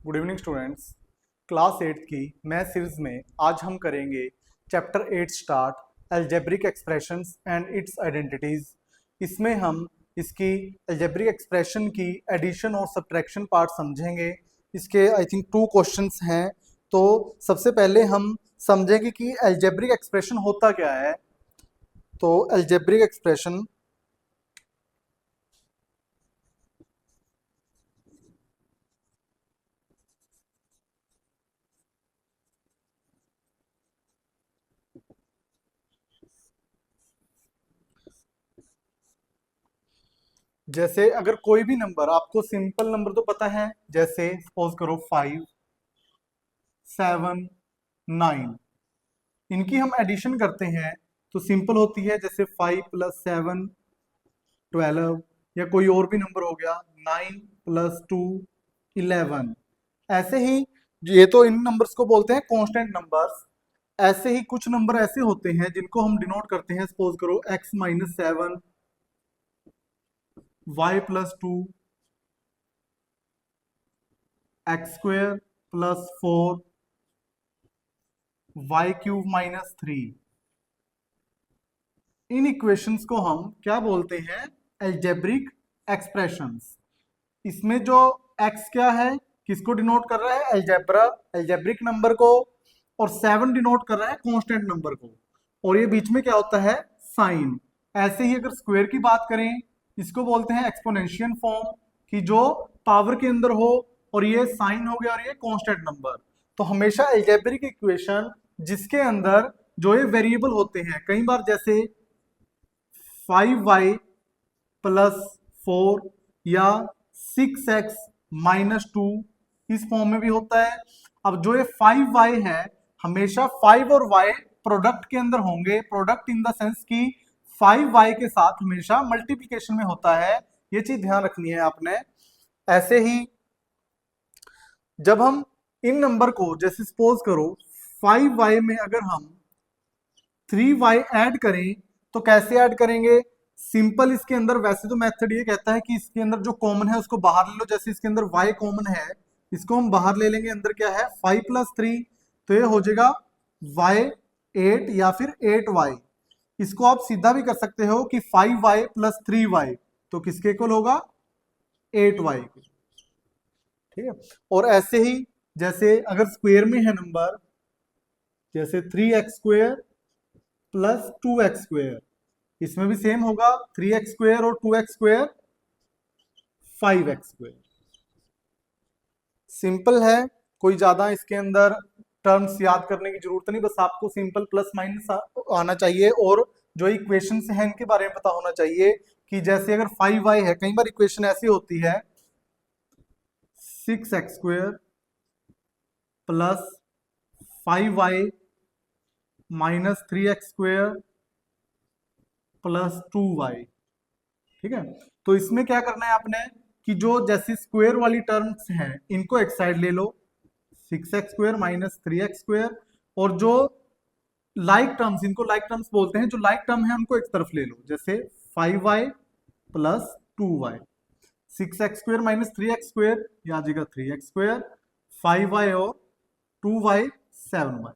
Good evening students. Class 8 की math series में आज हम करेंगे chapter 8 start algebraic expressions and it's identities. इसमें हम इसकी अलजेब्रिक एक्सप्रेशन की एडिशन और सब्ट्रैक्शन पार्ट समझेंगे। इसके आई थिंक 2 क्वेश्चंस हैं। तो सबसे पहले हम समझेंगे कि अलजेब्रिक एक्सप्रेशन होता क्या है। तो अलजेब्रिक एक्सप्रेशन जैसे अगर कोई भी नंबर, आपको सिंपल नंबर तो पता है, जैसे सपोज करो 5, 7, 9, इनकी हम एडिशन करते हैं तो सिंपल होती है। जैसे 5 + 7 12, या कोई और भी नंबर हो गया 9 + 2 11। ऐसे ही ये तो इन नंबर्स को बोलते हैं कांस्टेंट नंबर्स। ऐसे ही कुछ नंबर ऐसे होते हैं जिनको हम डिनोट करते हैं। सपोज करो x - 7, y + 2, x² + 4, y³ - 3। इन इक्वेशंस को हम क्या बोलते हैं? Algebraic expressions. इसमें जो x क्या है, किसको डिनोट कर रहा है? अलजेब्रा, अलजेब्रिक नंबर को। और 7 डिनोट कर रहा है कांस्टेंट नंबर को। और ये बीच में क्या होता है? साइन। ऐसे ही अगर स्क्वायर की बात करें, इसको बोलते हैं एक्सपोनेंशियल फॉर्म, कि जो पावर के अंदर हो, और ये साइन हो गया और ये कांस्टेंट नंबर। तो हमेशा अलजेब्रिक इक्वेशन जिसके अंदर जो ये वेरिएबल होते हैं, कई बार जैसे 5y + 4 या 6x - 2 इस फॉर्म में भी होता है। अब जो ये 5y है, हमेशा 5 और y प्रोडक्ट के अंदर होंगे। प्रोडक्ट इन द सेंस कि 5y के साथ हमेशा मल्टीप्लिकेशन में होता है। ये चीज ध्यान रखनी है आपने। ऐसे ही जब हम इन नंबर को, जैसे सपोज करो 5y में अगर हम 3y ऐड करें तो कैसे ऐड करेंगे? सिंपल, इसके अंदर वैसे तो मेथड ये कहता है कि इसके अंदर जो कॉमन है उसको बाहर ले लो। जैसे इसके अंदर y कॉमन है, इसको हम बाहर ले लेंगे। अंदर क्या है? 5 + 3, तो ये हो जाएगा y8 या फिर 8y। इसको आप सीधा भी कर सकते हो कि 5y + 3y, तो किसके इक्वल होगा? 8y। ठीक है। और ऐसे ही जैसे अगर स्क्वायर में है नंबर, जैसे 3x² + 2x², इसमें भी सेम होगा। 3x² और 2x², 5x²। सिंपल है, कोई ज्यादा इसके अंदर टर्म्स याद करने की जरूरत नहीं। बस आपको सिंपल प्लस माइनस आना चाहिए, और जो इक्वेशन है इनके बारे में पता होना चाहिए। कि जैसे अगर 5y है, कई बार इक्वेशन ऐसी होती है 6x² + 5y - 3x² + 2y। ठीक है। तो इसमें क्या करना है आपने, कि जो जैसे स्क्वायर वाली टर्म्स हैं इनको एक साइड ले लो, 6x² - 3x²। और जो लाइक टर्म्स, इनको लाइक टर्म्स बोलते हैं, जो लाइक टर्म है उनको एक तरफ ले लो। जैसे 5y + 2y, 6x² - 3x², ये आ जाएगा 3x², 5y और 2y 7y।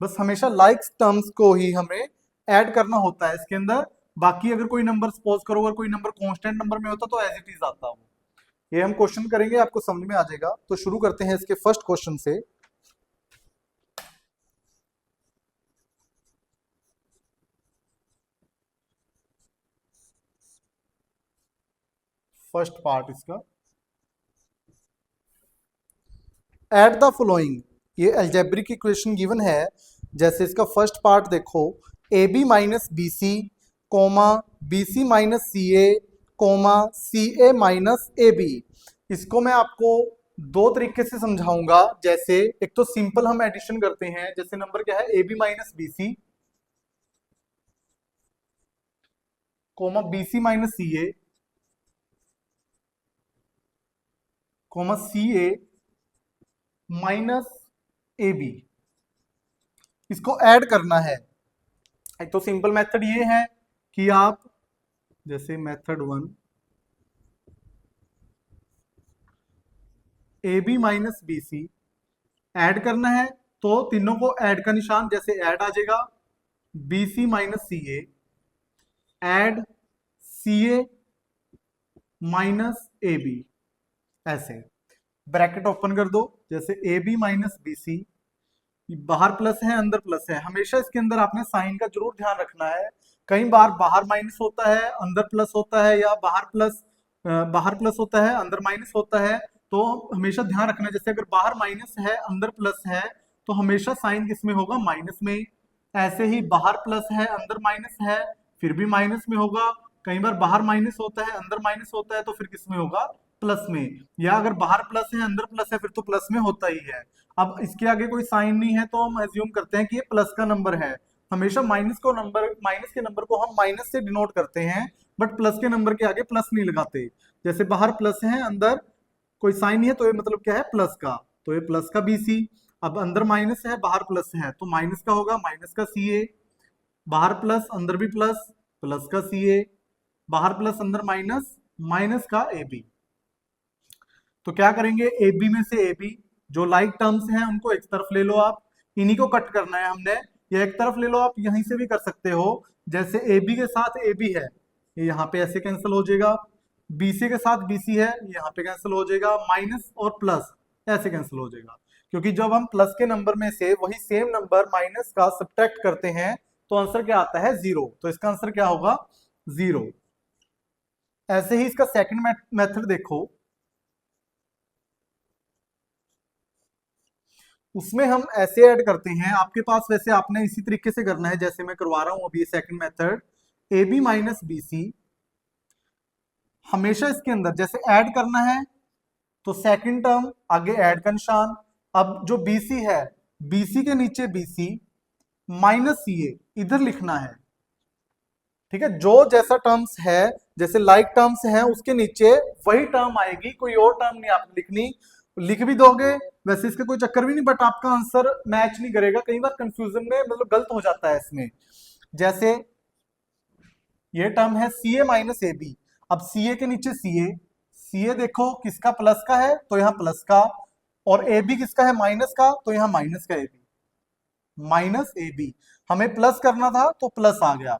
बस हमेशा लाइक टर्म्स को ही हमें ऐड करना होता है इसके अंदर। बाकी अगर कोई नंबर, सपोज करो अगर कोई नंबर कांस्टेंट नंबर में होता तो एज इट इज आता वो। ये हम क्वेश्चन करेंगे, आपको समझ में आ जाएगा। तो शुरू करते हैं इसके फर्स्ट क्वेश्चन से। फर्स्ट पार्ट इसका, एट द फॉलोइंग। ये अलजेब्रिक इक्वेशन गिवन है। जैसे इसका फर्स्ट पार्ट देखो, AB - BC, BC - CA, CA - AB। इसको मैं आपको दो तरीके से समझाऊंगा। जैसे एक तो सिंपल हम एडिशन करते हैं। जैसे नंबर क्या है? AB - BC, BC - CA, CA - AB। इसको ऐड करना है। एक तो सिंपल मेथड ये है कि आप, जैसे method 1, a B minus b c add करना है तो तीनों को ऐड का निशान जैसे ऐड आ जाएगा, b c minus c a, add c a minus a b, ऐसे ब्रैकेट ओपन कर दो, जैसे a B minus b c, बाहर प्लस है अंदर प्लस है, हमेशा इसके अंदर आपने साइन का जरूर ध्यान रखना है। कई बार बाहर माइनस होता है अंदर प्लस होता है, या बाहर प्लस होता है अंदर माइनस होता है, तो हमेशा ध्यान रखना है। जैसे अगर बाहर माइनस है अंदर प्लस है तो हमेशा साइन किसमें होगा, माइनस में। ऐसे ही बाहर प्लस है अंदर माइनस है फिर भी माइनस में होगा। कई बार बाहर माइनस होता है अंदर माइनस होता है तो फिर किसमें होगा, प्लस में। या अगर बाहर प्लस है अंदर प्लस है फिर तो प्लस में होता ही है। अब इसके आगे कोई साइन नहीं है तो हम एज्यूम करते हैं कि ये प्लस का नंबर है। हमेशा माइनस के नंबर को हम माइनस से डिनोट करते हैं, बट प्लस के नंबर के आगे प्लस नहीं लगाते। जैसे बाहर प्लस है अंदर कोई साइन नहीं है तो ये मतलब क्या है, प्लस का, तो ये प्लस का बी सी। अब अंदर माइनस है बाहर प्लस है तो माइनस का होगा, माइनस का सी ए। बाहर प्लस अंदर भी प्लस, प्लस का सी ए। बाहर प्लस अंदर माइनस, माइनस का ए बी। तो क्या करेंगे, ए बी में से ए बी जो लाइक टर्म्स हैं उनको एक तरफ ले लो आप, इन्हीं को कट करना है हमने। ये एक तरफ ले लो आप, यहीं से भी कर सकते हो। जैसे ए बी के साथ ए बी है, ये यहाँ पे ऐसे कैंसिल हो जाएगा। बी सी के साथ बी सी है, ये यहाँ पे कैंसिल हो जाएगा। माइनस और प्लस ऐसे कैंसिल हो जाएगा, क्योंकि जब हम प्लस के नंबर में से वही सेम नंबर माइनस का सब्ट्रैक्ट करते हैं तो आंसर क्या आता है, जीरो। तो इसका आंसर क्या होगा, जीरो। ऐसे ही इसका सेकंड मेथड देखो, उसमें हम ऐसे ऐड करते हैं। आपके पास वैसे आपने इसी तरीके से करना है जैसे मैं करवा रहा हूं अभी second method. A B minus b c, हमेशा इसके अंदर जैसे ऐड करना है तो सेकंड टर्म आगे ऐड का निशान। अब जो बी सी है, बी सी के नीचे बी सी माइनस सी ए इधर लिखना है। ठीक है, जो जैसा टर्म्स है, जैसे लाइक टर्म्स है उसके नीचे वही टर्म आएगी, कोई और टर्म नहीं आपने लिखनी। लिख भी दोगे वैसे इसका कोई चक्कर भी नहीं, बट आपका आंसर मैच नहीं करेगा। कई बार कंफ्यूजन में मतलब गलत हो जाता है इसमें। जैसे ये टर्म है सी ए माइनस ए बी, अब सी ए के नीचे सी ए देखो किसका, प्लस का है तो यहाँ प्लस का, और ए बी किसका है, माइनस का, तो यहाँ माइनस का a B, minus a b. हमें प्लस करना था तो प्लस आ गया।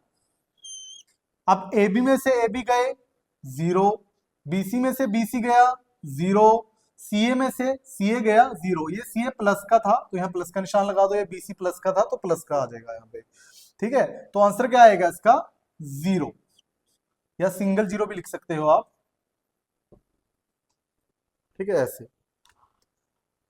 अब ए बी में से ए बी गए जीरो, बी सी में से बी सी गया जीरो, सी ए में से सी ए गया जीरो। ये सी ए प्लस का था तो यहाँ प्लस का निशान लगा दो, ये बी सी प्लस का था तो प्लस का आ जाएगा यहाँ पे। ठीक है, तो आंसर क्या आएगा इसका, जीरो, या सिंगल जीरो भी लिख सकते हो आप। ठीक है, ऐसे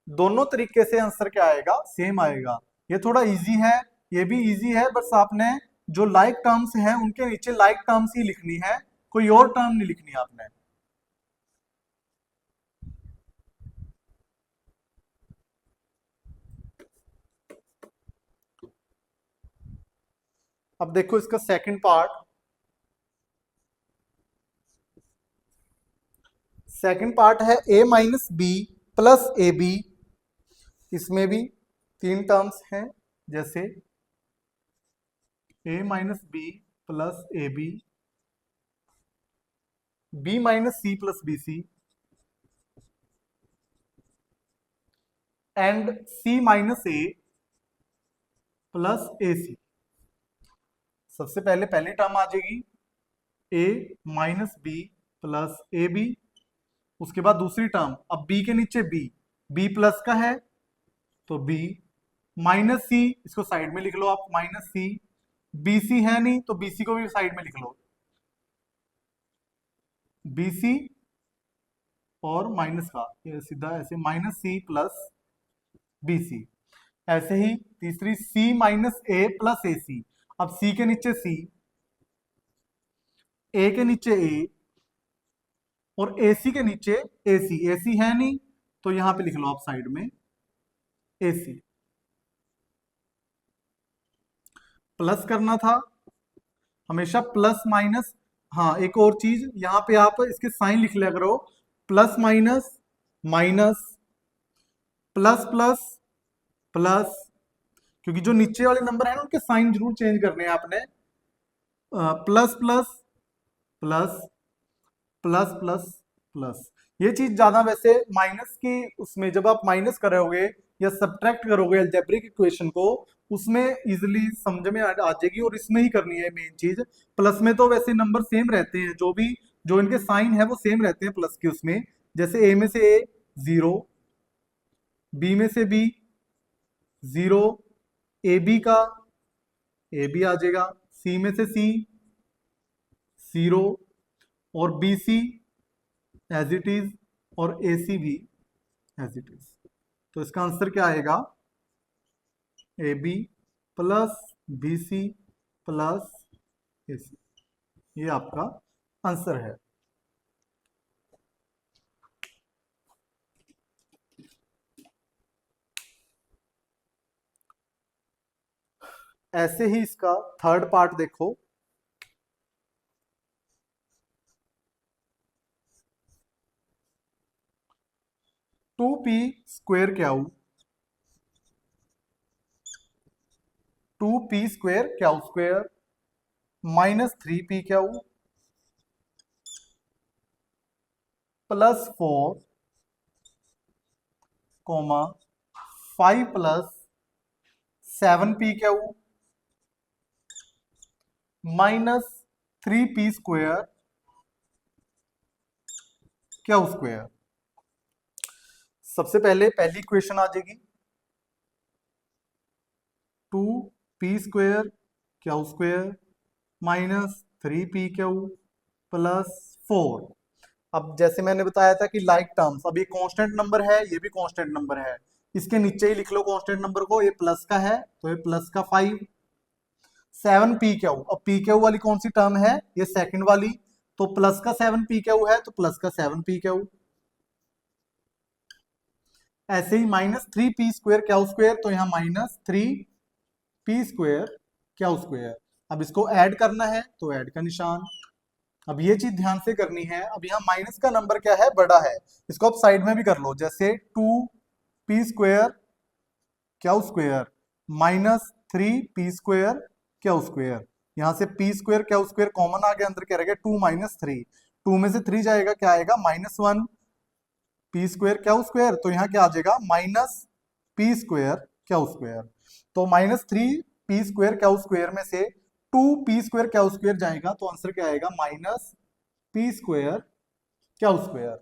दोनों तरीके से आंसर क्या आएगा, सेम आएगा। ये थोड़ा इजी है, ये भी इजी है, बस आपने जो लाइक टर्म्स हैं उनके नीचे लाइक टर्म्स ही लिखनी है, कोई और टर्म नहीं लिखनी आपने। अब देखो इसका सेकंड पार्ट। सेकंड पार्ट है a minus B plus A B. इसमें भी तीन टर्म्स हैं, जैसे a minus B plus A B minus C plus B C, and C minus A plus A C. सबसे पहले पहली टर्म आ जाएगी a minus B plus A B, उसके बाद दूसरी टर्म, अब b के नीचे b प्लस का है तो b माइनस सी, इसको साइड में लिख लो आप, माइनस सी। बी सी है नहीं तो बी सी को भी साइड में लिख लो, बी सी और माइनस का, ये सीधा ऐसे माइनस सी प्लस बी सी। ऐसे ही तीसरी c माइनस ए प्लस ए सी, अब c के नीचे c, a के नीचे a और AC के नीचे AC है नहीं तो यहां पे लिख लो आप साइड में AC। प्लस करना था, हमेशा प्लस माइनस। हाँ, एक और चीज यहां पे आप इसके साइन लिख लिया करो, plus minus minus, plus plus plus, क्योंकि जो नीचे वाले नंबर है ना उनके साइन जरूर चेंज करने हैं आपने। Plus plus plus plus plus plus, ये चीज ज्यादा वैसे माइनस की उसमें जब आप माइनस कर रहे होगे या सब्ट्रैक्ट करोगे अलजेब्रिक इक्वेशन को, उसमें इजिली समझ में आ जाएगी, और इसमें ही करनी है मेन चीज। प्लस में तो वैसे नंबर सेम रहते हैं, जो इनके साइन है वो सेम रहते हैं प्लस के उसमें। जैसे ए में से ए 0, बी में से बी 0, ए बी का ए बी आ जाएगा, सी में से सी 0, और b c as it is, और ए सी भी एज इट इज। तो इसका आंसर क्या आएगा? A B plus B C plus A C, ये आपका आंसर है। ऐसे ही इसका थर्ड पार्ट देखो। 2p square Q, 2p square Q square minus 3p Q plus 4 comma 5 plus 7p Q minus 3p square Q square. सबसे पहले पहली equation आ जाएगी 2p square Q square minus 3p Q plus 4। अब जैसे मैंने बताया था कि लाइक टर्म्स, अब ये कांस्टेंट नंबर है, ये भी कांस्टेंट नंबर है, इसके नीचे ही लिख लो कांस्टेंट नंबर को। ये प्लस का है तो ये प्लस का 5, 7p क्यू। अब p क्यू वाली कौन सी टर्म है? ये सेकंड वाली, तो प्लस का 7p क्यू है तो प्लस का 7p क्यू। ऐसे ही minus 3p square Q square, तो यहाँ minus 3p square Q square. अब इसको ऐड करना है तो ऐड का निशान। अब ये चीज ध्यान से करनी है। अब यहाँ माइनस का नंबर क्या है? बड़ा है। इसको आप साइड में भी कर लो, जैसे 2p square Q square minus 3p square Q square. यहाँ से p square Q square common आ गया, अंदर क्या रहेगा? 2 माइनस 3, 2 में से 3 जाएगा, क्या आएगा? -1 p स्क्वेयर क्यू स्क्वेयर। तो यहाँ क्या आ जाएगा? Minus p square Q square. तो -3p स्क्वेयर क्यू स्क्वेयर में से 2p स्क्वेयर क्यू स्क्वेयर जाएगा, तो आंसर क्या आएगा? Minus p square Q square.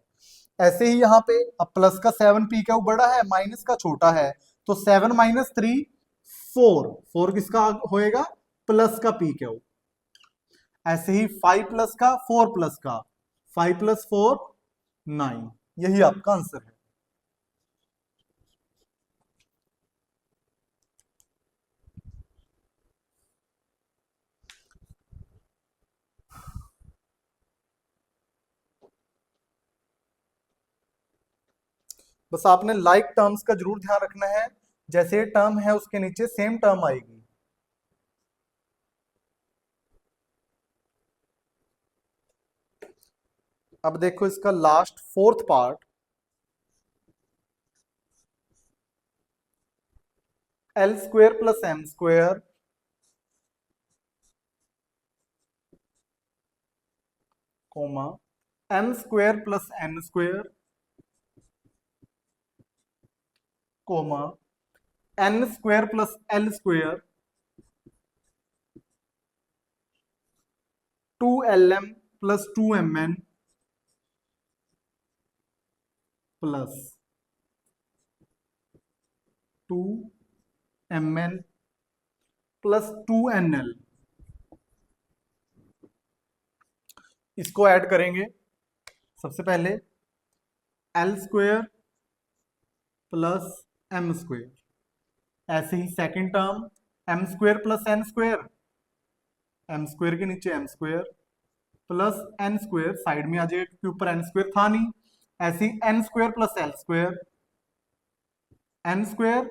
ऐसे ही यहाँ पे अब प्लस का 7p क्यू बड़ा है, माइनस का छोटा है, तो 7 माइनस 3 4, 4 किसका होएगा? प्लस का p क्यू। ऐसे ही 5 प्लस का 4 प्लस का 5 प्लस 4 9, यही आपका आंसर है। बस आपने लाइक टर्म्स का जरूर ध्यान रखना है, जैसे टर्म है उसके नीचे सेम टर्म आएगी। अब देखो इसका last fourth part, L square plus M square comma M square plus N square comma N square plus L square 2lm plus 2mn plus 2mn plus 2nl। इसको ऐड करेंगे। सबसे पहले L square plus M square, ऐसे ही second term M square plus N square, M square के नीचे M square plus N square, side में आ जाएगा क्योंकि ऊपर एन स्क्वेयर था नहीं। ऐसे ही N square plus L square, N square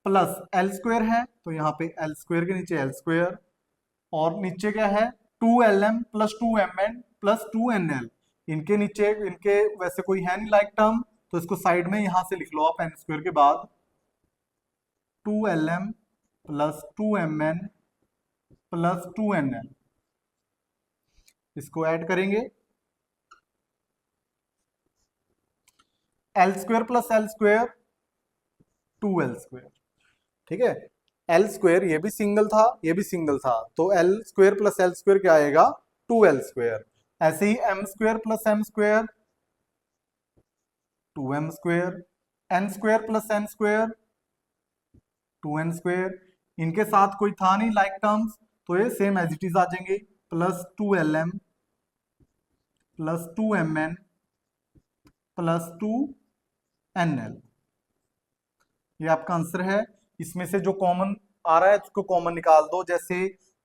plus L square है तो यहाँ पे एल स्क्वेयर के नीचे एल स्क्वेयर, और नीचे क्या है? 2lm plus 2mn plus 2nl। इनके नीचे इनके वैसे कोई है नहीं लाइक टर्म, तो इसको साइड में यहां से लिख लो आप, एन स्क्वेयर के बाद 2lm plus 2mn plus 2nl। इसको ऐड करेंगे। L square plus L square 2l square, ठीक है। एल स्क्वेयर ये भी सिंगल था, ये भी सिंगल था, तो L square plus L square क्या आएगा 2l स्क्वेयर। ऐसे ही M square plus M square 2m square, N square plus N square 2n square. इनके साथ कोई था नहीं लाइक टर्म्स, तो ये सेम एज इट इज आ जाएंगे, plus 2lm plus 2mn plus 2nl। ये आपका आंसर है। इसमें से जो कॉमन आ रहा है उसको कॉमन निकाल दो, जैसे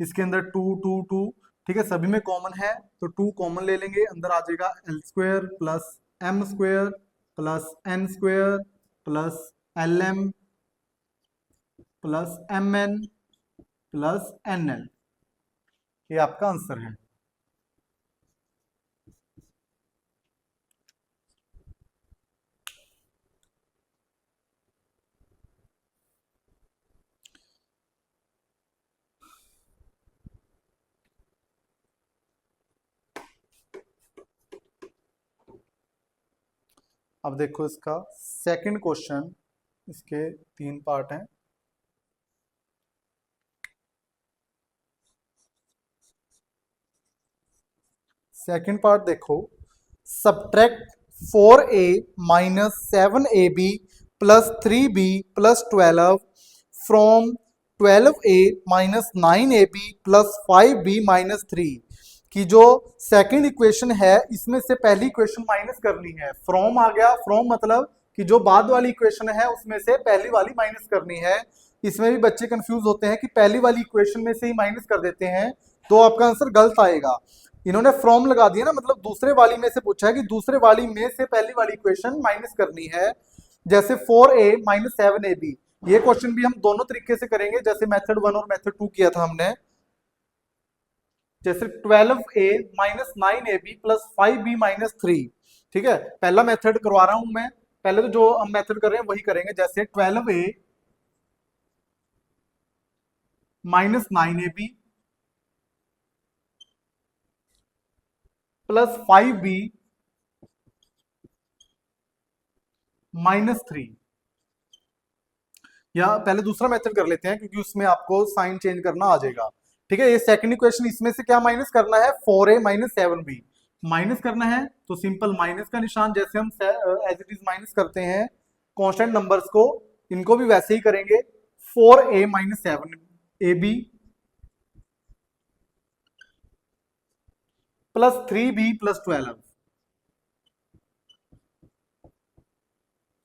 इसके अंदर 2 2 2, ठीक है, सभी में कॉमन है तो 2 कॉमन ले लेंगे, अंदर आ जाएगा l square plus M square plus N square plus l m plus m n plus n l. ये आपका आंसर है। अब देखो इसका सेकंड क्वेश्चन, इसके 3 पार्ट हैं। सेकंड पार्ट देखो, subtract 4a minus 7ab plus 3b plus 12 from 12a minus 9ab plus 5b minus 3 की जो सेकंड इक्वेशन है, इसमें से पहली इक्वेशन माइनस करनी है। फ्रॉम आ गया, फ्रॉम मतलब कि जो बाद वाली इक्वेशन है उसमें से पहली वाली माइनस करनी है। इसमें भी बच्चे कंफ्यूज होते हैं कि पहली वाली इक्वेशन में से ही माइनस कर देते हैं, तो आपका आंसर गलत आएगा। इन्होंने फ्रॉम लगा दिया ना, मतलब दूसरे वाली में से पूछा है कि दूसरे वाली में से पहली वाली इक्वेशन माइनस करनी है। जैसे 4a माइनस 7ab, ये क्वेश्चन भी हम दोनों तरीके से करेंगे, जैसे मेथड 1 और मेथड 2 किया था हमने। जैसे 12a minus 9ab plus 5b minus 3, ठीक है, पहला मेथड करवा रहा हूं मैं, पहले तो जो हम मेथड कर रहे हैं वही करेंगे। जैसे 12a minus 9ab plus 5b minus 3, या पहले दूसरा मेथड कर लेते हैं क्योंकि उसमें आपको साइन चेंज करना आ जाएगा, ठीक है। ये सेकंड इक्वेशन, इसमें से क्या माइनस करना है 4a माइनस 7b माइनस करना है, तो सिंपल माइनस का निशान जैसे हम एज इट इज माइनस करते हैं कांस्टेंट नंबर्स को, इनको भी वैसे ही करेंगे। 4a minus 7ab plus 3b plus 12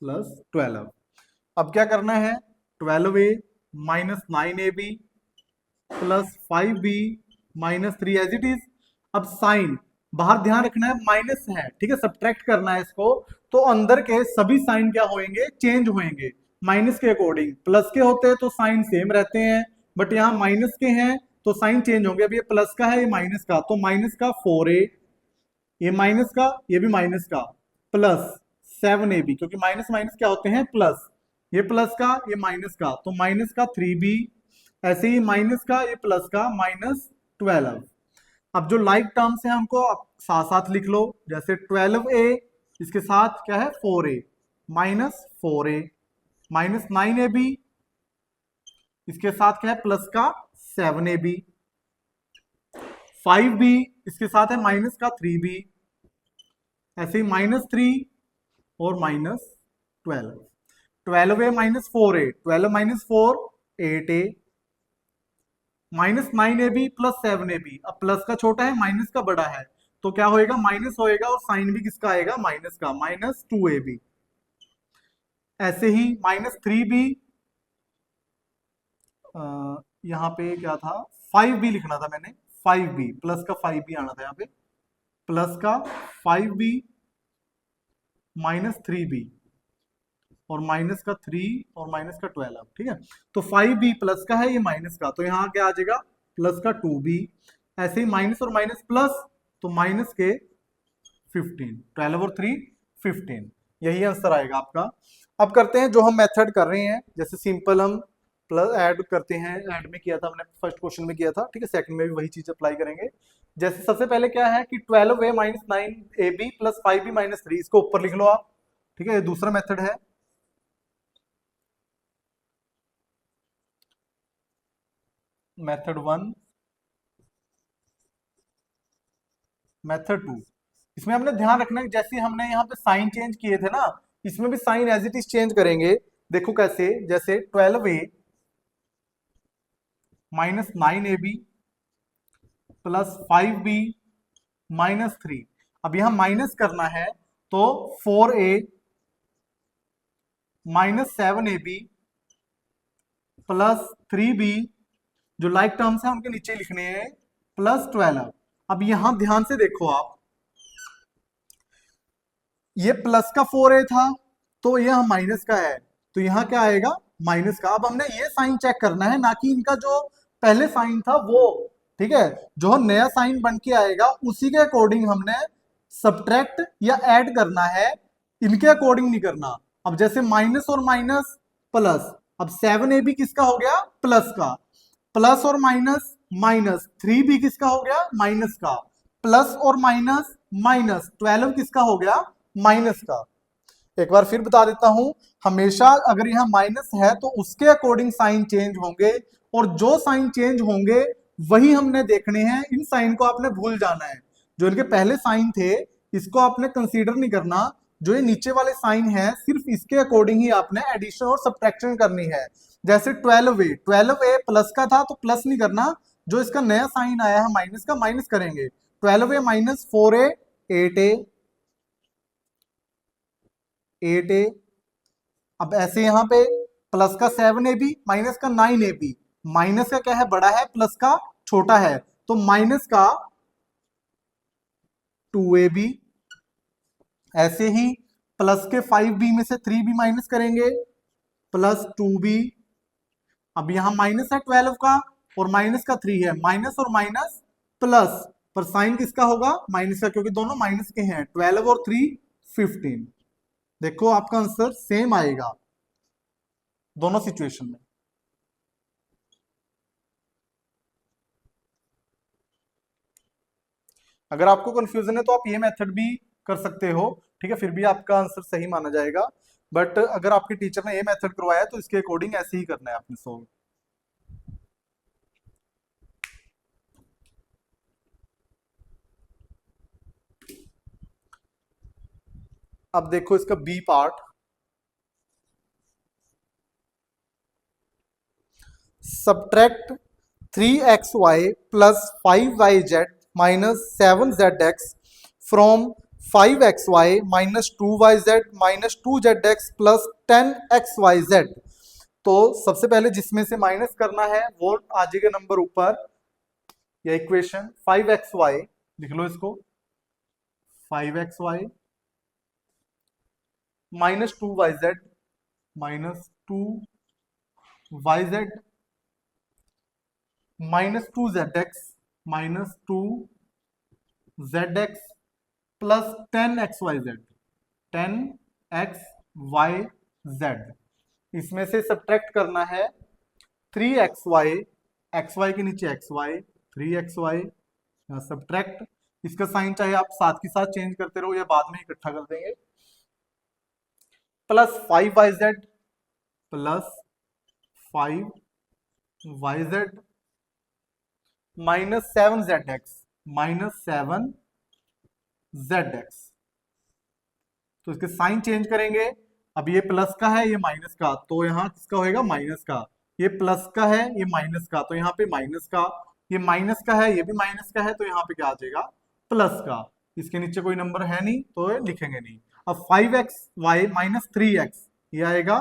plus 12। अब क्या करना है 12a minus 9ab plus 5b minus 3 as it is. अब साइन बाहर ध्यान रखना है माइनस है, ठीक है, सब्ट्रैक्ट करना है इसको, तो अंदर के सभी साइन क्या होंगे चेंज होंगे माइनस के अकॉर्डिंग। प्लस के होते हैं तो साइन सेम रहते हैं, बट यहाँ माइनस के हैं तो साइन चेंज होंगे। अब ये प्लस का है, ये माइनस का, तो माइनस का 4a, ये माइनस का, ये भी माइनस का, प्लस 7ab, क्योंकि माइनस माइनस क्या होते हैं प्लस, ये प्लस का, ये माइनस का, तो माइनस का 3b, ऐसे ही माइनस का, ये प्लस का, माइनस 12। अब जो लाइक टर्म्स हैं हमको साथ साथ लिख लो, जैसे 12a इसके साथ क्या है 4a minus 4a minus 9ab इसके साथ क्या है प्लस का 7ab, 5b इसके साथ है माइनस का 3b, ऐसे ही माइनस 3 और minus 12। 12a minus 4a, 12 minus 4 8a minus 9ab plus 7ab। अब प्लस का छोटा है माइनस का बड़ा है, तो क्या होएगा माइनस होएगा, और साइन भी किसका आएगा माइनस का, माइनस 2ab। ऐसे ही माइनस 3b, यहाँ पे क्या था 5b लिखना था मैंने, 5b प्लस का 5b आना था यहाँ पे, प्लस का 5b माइनस 3b और माइनस का 3 और माइनस का 12, ठीक है। तो 5b प्लस का है, ये माइनस का, तो यहाँ क्या आ जाएगा प्लस का 2b। ऐसे ही माइनस और माइनस प्लस, तो माइनस के 15, 12 और 3 15, यही आंसर आएगा आपका। अब करते हैं जो हम मेथड कर रहे हैं, जैसे सिंपल हम प्लस ऐड करते हैं, ऐड में किया था हमने फर्स्ट क्वेश्चन में किया था, ठीक है, सेकंड में भी वही चीज अप्लाई करेंगे। जैसे सबसे पहले क्या है कि 12a minus 9ab plus 5b minus 3, इसको ऊपर लिख लो आप, ठीक है, ये दूसरा मेथड है। Method 1, method 2। इसमें हमने ध्यान रखना है कि जैसे हमने यहाँ पे साइन चेंज किए थे ना, इसमें भी sign as it is change करेंगे। देखो कैसे, जैसे 12a minus 9ab plus 5b minus 3। अब यहां माइनस करना है तो 4a minus 7ab plus 3b, जो लाइक टर्म्स है उनके नीचे लिखने हैं, प्लस 12। अब यहां ध्यान से देखो आप, ये प्लस का 4a था तो यह माइनस का है, तो यहां क्या आएगा, माइनस का। अब हमने ये साइन चेक करना है, ना कि इनका जो पहले साइन था वो। ठीक है, जो नया साइन बन के आएगा उसी के अकॉर्डिंग हमने सब्ट्रैक्ट या ऐड करना है, इनके अकॉर्डिंग नहीं करना। अब जैसे माइनस और माइनस प्लस, अब 7ab किसका हो गया, प्लस का। प्लस और माइनस माइनस, 3b किसका हो गया, माइनस का। प्लस और माइनस माइनस, 12 किसका हो गया, माइनस का। एक बार फिर बता देता हूं, हमेशा अगर यहां माइनस है तो उसके अकॉर्डिंग साइन चेंज होंगे, और जो साइन चेंज होंगे वही हमने देखने हैं। इन साइन को आपने भूल जाना है, जो इनके पहले साइन थे इसको आपने कंसीडर नहीं करना। जो ये नीचे वाले साइन है सिर्फ इसके अकॉर्डिंग ही आपने एडिशन और सब्ट्रैक्शन करनी है। जैसे 12a प्लस का था तो प्लस नहीं करना, जो इसका नया साइन आया है माइनस का, माइनस करेंगे। 12a minus 4a 8a 8a। अब ऐसे यहां पे प्लस का 7ab माइनस का 9ab, माइनस का क्या है, बड़ा है, प्लस का छोटा है, तो माइनस का 2ab। ऐसे ही प्लस के 5b में से 3b माइनस करेंगे, प्लस 2b। अब यहां माइनस है 12 का और माइनस का 3 है, माइनस और माइनस प्लस, पर साइन किसका होगा, माइनस का, क्योंकि दोनों माइनस के हैं। 12 और 3 15। देखो आपका आंसर सेम आएगा दोनों सिचुएशन में। अगर आपको कंफ्यूजन है तो आप ये मेथड भी कर सकते हो, ठीक है, फिर भी आपका आंसर सही माना जाएगा। बट अगर आपके टीचर ने ये मेथड करवाया तो इसके अकॉर्डिंग ऐसे ही करना है आपने सोल्व। अब देखो इसका b part, subtract 3xy plus 5yz minus 7zx from 5xy minus 2yz minus 2zx plus 10xyz। तो सबसे पहले जिसमें से माइनस करना है वो आ जाएगा नंबर ऊपर, या इक्वेशन 5xy, लिख लो इसको, 5xy minus 2yz minus 2yz minus 2zx minus 2zx plus 10xyz 10xyz। इसमें से सब्ट्रैक्ट करना है 3xy, xy के नीचे xy, 3xy, सब्ट्रैक्ट, इसका साइन चाहे आप साथ के साथ चेंज करते रहो या बाद में इकट्ठा कर देंगे, plus 5yz plus 5yz minus 7zx minus 7zx। तो इसके साइन चेंज करेंगे। अब ये प्लस का है, ये माइनस का, तो यहाँ किसका होएगा, माइनस का। ये प्लस का है, ये माइनस का, तो यहाँ पे माइनस का। ये माइनस का है, ये भी माइनस का है, तो यहाँ पे क्या आ जाएगा, प्लस का। इसके नीचे कोई नंबर है नहीं तो ये लिखेंगे नहीं। अब 5xy माइनस 3x, ये आएगा,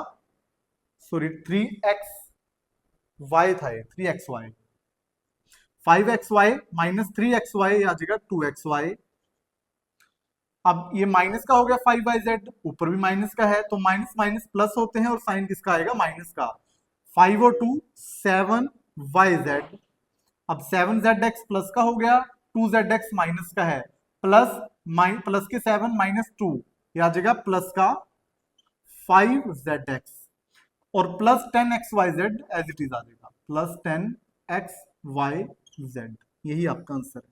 सॉरी 3xy था, ये 3xy। 5xy माइनस 3xy आ जाएगा 2xy। अब ये माइनस का हो गया 5yz, ऊपर भी माइनस का है, तो माइनस माइनस प्लस होते हैं और साइन किसका आएगा, माइनस का। 5 और 2 7yz। अब 7zx प्लस का हो गया, 2zx माइनस का है, प्लस प्लस के 7 माइनस 2, ये आ जाएगा प्लस का 5zx, और plus 10xyz as it is आ जाएगा, प्लस 10xyz। यही आपका आंसर है।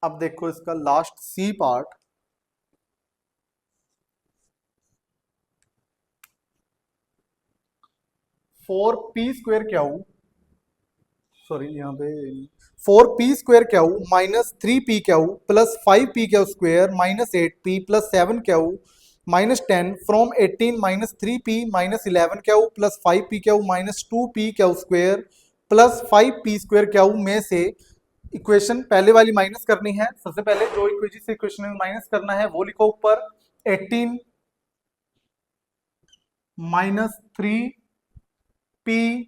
अब देखो इसका last c part, 4p² q, sorry यहाँ पे 4p² minus 3p² plus 5p² minus 8p plus 7q minus 10 from 18 minus 3p minus 11q plus 5pq minus 2pq² plus 5p² में से इक्वेशन पहले वाली माइनस करनी है। सबसे पहले जो इक्वेशन से इक्वेशन में माइनस करना है वो लिखो ऊपर, 18 minus 3p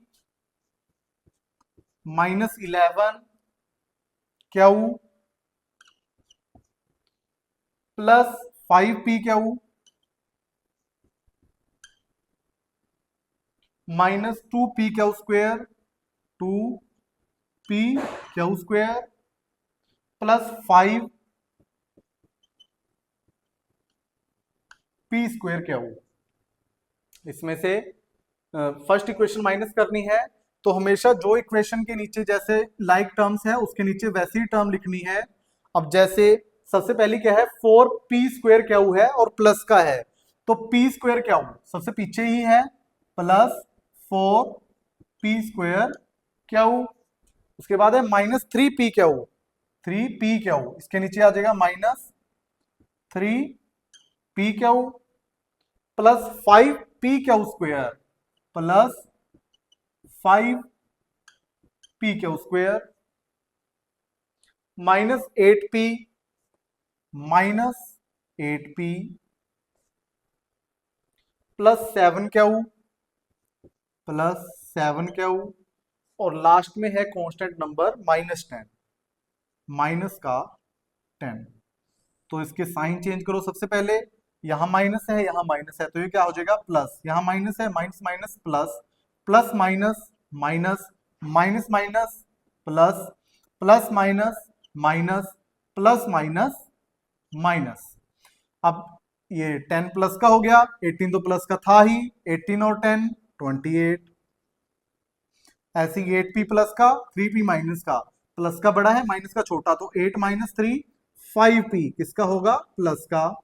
minus 11q plus 5pq minus 2pq² 2pq² plus 5p²q। इसमें से फर्स्ट इक्वेशन माइनस करनी है, तो हमेशा जो इक्वेशन के नीचे जैसे लाइक टर्म्स है उसके नीचे वैसी ही टर्म लिखनी है। अब जैसे सबसे पहले क्या है, 4p² है और प्लस का है, तो p² सबसे पीछे ही है, प्लस 4p²। उसके बाद है माइनस 3p², 3p² इसके नीचे आ जाएगा minus 3p² plus 5pq² plus 5pq² minus 8p plus 7q plus 7q और लास्ट में है कांस्टेंट नंबर -10, माइनस का 10। तो इसके साइन चेंज करो, सबसे पहले यहां माइनस है यहां माइनस है, तो ये क्या हो जाएगा प्लस, यहां माइनस है minus minus plus, plus minus minus minus minus plus, plus minus minus plus minus minus. अब ये 10 प्लस का हो गया, 18 तो प्लस का था ही, 18 और 10 28। ऐसे ही 8p प्लस का 3p माइनस का, प्लस का बड़ा है माइनस का छोटा, तो 8 माइनस 3 5p किसका होगा प्लस का,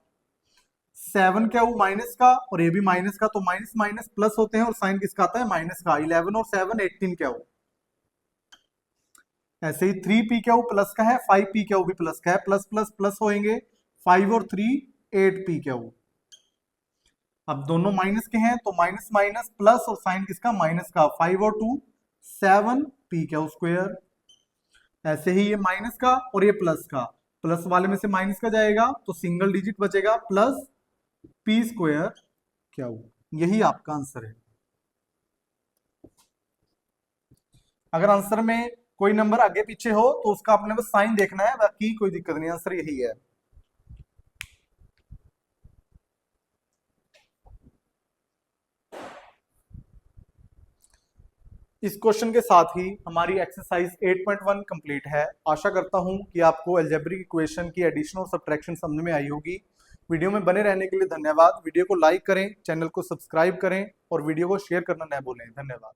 7q माइनस का और ये भी माइनस का, तो माइनस माइनस प्लस होते हैं और साइन किसका आता है माइनस का, 11 और 7 18q। ऐसे ही 3pq प्लस का है, 5pq भी प्लस का है, प्लस प्लस प्लस होएंगे, 5 और 3 8pq। अब दोनों माइनस के हैं तो माइनस माइनस प्लस और साइन किसका माइनस का, 5 और 2 7pq²। ऐसे ही ये माइनस का और ये प्लस का, प्लस वाले में से माइनस का जाएगा तो सिंगल डिजिट बचेगा, प्लस p²q। यही आपका आंसर है। अगर आंसर में कोई नंबर आगे पीछे हो तो उसका आपने बस साइन देखना है, बाकी कोई दिक्कत नहीं, आंसर यही है। इस क्वेश्चन के साथ ही हमारी एक्सरसाइज 8.1 कंप्लीट है। आशा करता हूं कि आपको अलजेब्रिक इक्वेशन की एडिशन और सब्ट्रैक्शन समझ में आई होगी। वीडियो में बने रहने के लिए धन्यवाद। वीडियो को लाइक करें, चैनल को सब्सक्राइब करें और वीडियो को शेयर करना न भूलें। धन्यवाद।